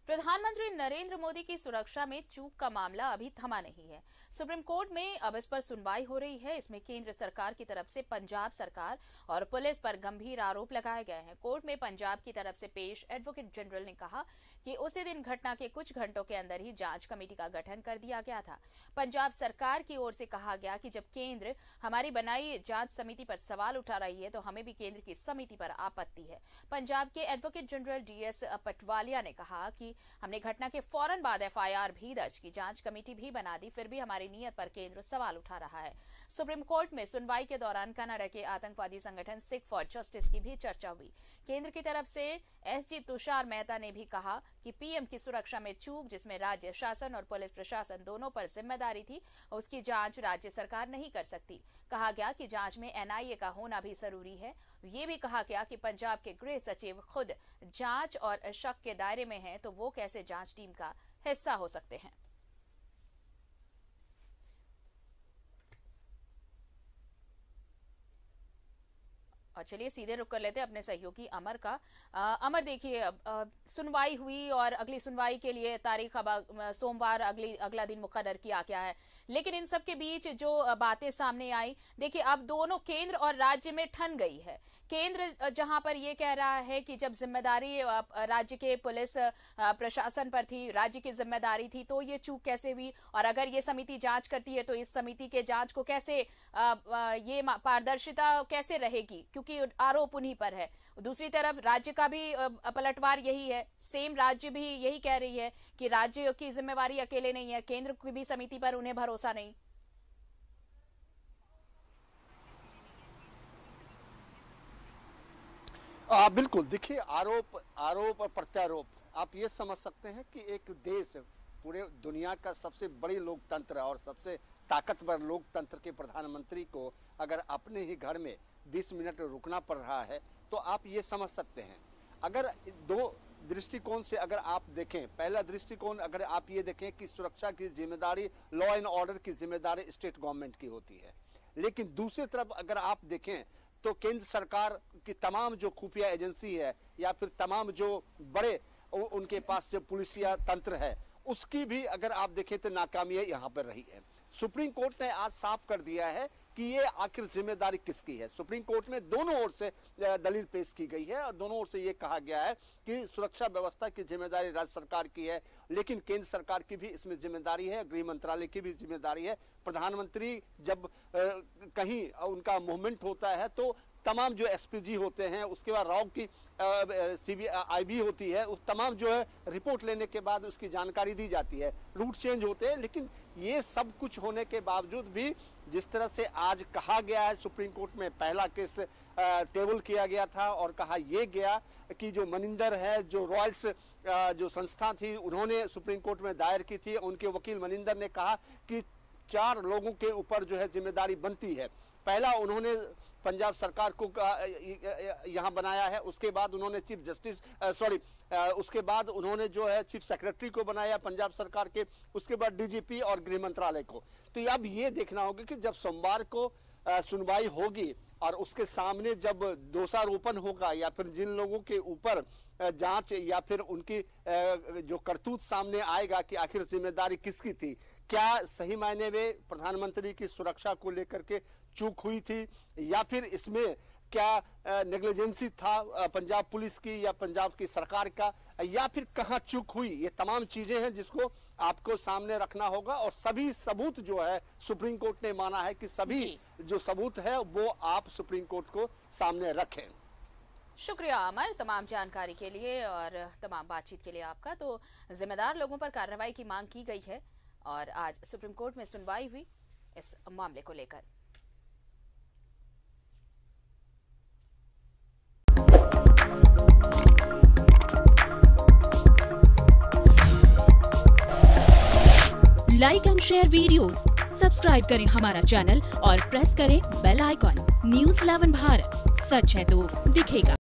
प्रधानमंत्री नरेंद्र मोदी की सुरक्षा में चूक का मामला अभी थमा नहीं है। सुप्रीम कोर्ट में अब इस पर सुनवाई हो रही है। इसमें केंद्र सरकार की तरफ से पंजाब सरकार और पुलिस पर गंभीर आरोप लगाए गए हैं। कोर्ट में पंजाब की तरफ से पेश एडवोकेट जनरल ने कहा कि उसी दिन घटना के कुछ घंटों के अंदर ही जांच कमेटी का गठन कर दिया गया था। पंजाब सरकार की ओर से कहा गया कि जब केंद्र हमारी बनाई जांच समिति पर सवाल उठा रही है तो हमें भी केंद्र की समिति पर आपत्ति है। पंजाब के एडवोकेट जनरल DS पटवालिया ने कहा कि हमने घटना के फौरन बाद FIR भी दर्ज की, जांच कमेटी भी बना दी, फिर भी हमारी नीयत पर केंद्र सवाल उठा रहा है। सुप्रीम कोर्ट में सुनवाई के दौरान कनाडा के आतंकवादी संगठन सिख फॉर जस्टिस की भी चर्चा हुई। केंद्र की तरफ से SG तुषार मेहता ने भी कहा कि PM की सुरक्षा में चूक, जिसमें राज्य शासन और पुलिस प्रशासन दोनों पर जिम्मेदारी थी, उसकी जांच राज्य सरकार नहीं कर सकती। कहा गया कि जांच में NIA का होना भी जरूरी है। ये भी कहा गया कि पंजाब के गृह सचिव खुद जांच और शक के दायरे में हैं, तो वो कैसे जांच टीम का हिस्सा हो सकते हैं। और चलिए सीधे रुक कर लेते हैं अपने सहयोगी अमर का। अमर, देखिए सुनवाई हुई और अगली सुनवाई के लिए तारीख अब सोमवार अगला दिन मुकर्रर किया गया है, लेकिन इन सब के बीच जो बातें सामने आई, देखिए अब दोनों केंद्र और राज्य में ठन गई है। केंद्र जहां पर ये कह रहा है कि जब जिम्मेदारी राज्य के पुलिस प्रशासन पर थी, राज्य की जिम्मेदारी थी, तो ये चूक कैसे हुई, और अगर ये समिति जांच करती है तो इस समिति के जांच को कैसे ये पारदर्शिता कैसे रहेगी, क्योंकि आरोप उन्हीं पर है। दूसरी तरफ राज्य का भी पलटवार यही है, सेम राज्य भी यही कह रही है कि राज्य की जिम्मेवारी अकेले नहीं है, केंद्र की भी समिति पर उन्हें भरोसा नहीं। बिल्कुल, देखिए आरोप और प्रत्यारोप, आप ये समझ सकते हैं कि एक देश, पूरे दुनिया का सबसे बड़ी लोकतंत्र और सबसे ताकतवर लोकतंत्र के प्रधानमंत्री को अगर अपने ही घर में 20 मिनट रुकना पड़ रहा है, तो आप ये समझ सकते हैं। अगर दो दृष्टिकोण से अगर आप देखें, पहला दृष्टिकोण अगर आप ये देखें कि सुरक्षा की जिम्मेदारी, लॉ एंड ऑर्डर की जिम्मेदारी स्टेट गवर्नमेंट की होती है, लेकिन दूसरी तरफ अगर आप देखें तो केंद्र सरकार की तमाम जो खुफिया एजेंसी है या फिर तमाम जो बड़े उनके पास जो पुलिसिया तंत्र है, उसकी भी अगर आप देखें तो नाकामियां यहाँ पर रही है। सुप्रीम कोर्ट ने आज साफ कर दिया है कि ये आखिर जिम्मेदारी किसकी है। सुप्रीम कोर्ट में दोनों ओर से दलील पेश की गई है और दोनों ओर से ये कहा गया है कि सुरक्षा व्यवस्था की जिम्मेदारी राज्य सरकार की है, लेकिन केंद्र सरकार की भी इसमें जिम्मेदारी है, गृह मंत्रालय की भी जिम्मेदारी है। प्रधानमंत्री जब कहीं उनका मूवमेंट होता है तो तमाम जो SPG होते हैं, उसके बाद राव की CBI होती है, उस तमाम जो है रिपोर्ट लेने के बाद उसकी जानकारी दी जाती है, रूट चेंज होते हैं। लेकिन ये सब कुछ होने के बावजूद भी जिस तरह से आज कहा गया है, सुप्रीम कोर्ट में पहला केस टेबल किया गया था और कहा यह गया कि जो मनिंदर है, जो रॉयल्स जो संस्था थी, उन्होंने सुप्रीम कोर्ट में दायर की थी, उनके वकील मनिंदर ने कहा कि 4 लोगों के ऊपर जो है जिम्मेदारी बनती है। पहला उन्होंने पंजाब सरकार को यहाँ बनाया है, उसके बाद उन्होंने उसके बाद उन्होंने जो है चीफ सेक्रेटरी को बनाया पंजाब सरकार के, उसके बाद DGP और गृह मंत्रालय को। तो अब ये देखना होगा कि जब सोमवार को सुनवाई होगी और उसके सामने जब दोषारोपण होगा या फिर जिन लोगों के ऊपर जांच या फिर उनकी जो करतूत सामने आएगा कि आखिर जिम्मेदारी किसकी थी, क्या सही मायने में प्रधानमंत्री की सुरक्षा को लेकर के चूक हुई थी या फिर इसमें क्या नेग्लिजेंसी था पंजाब पुलिस की या पंजाब की सरकार का, या फिर कहां चूक हुई, ये तमाम चीजें हैं जिसको आपको सामने रखना होगा। और सभी सबूत जो है सुप्रीम कोर्ट ने माना है कि सभी जो सबूत है वो आप सुप्रीम कोर्ट को सामने रखें। शुक्रिया अमर, तमाम जानकारी के लिए और तमाम बातचीत के लिए आपका। तो जिम्मेदार लोगों पर कार्रवाई की मांग की गई है और आज सुप्रीम कोर्ट में सुनवाई हुई इस मामले को लेकर। Like and share videos, subscribe करें हमारा चैनल और प्रेस करें बेल आइकॉन। News 11 भारत, सच है तो दिखेगा।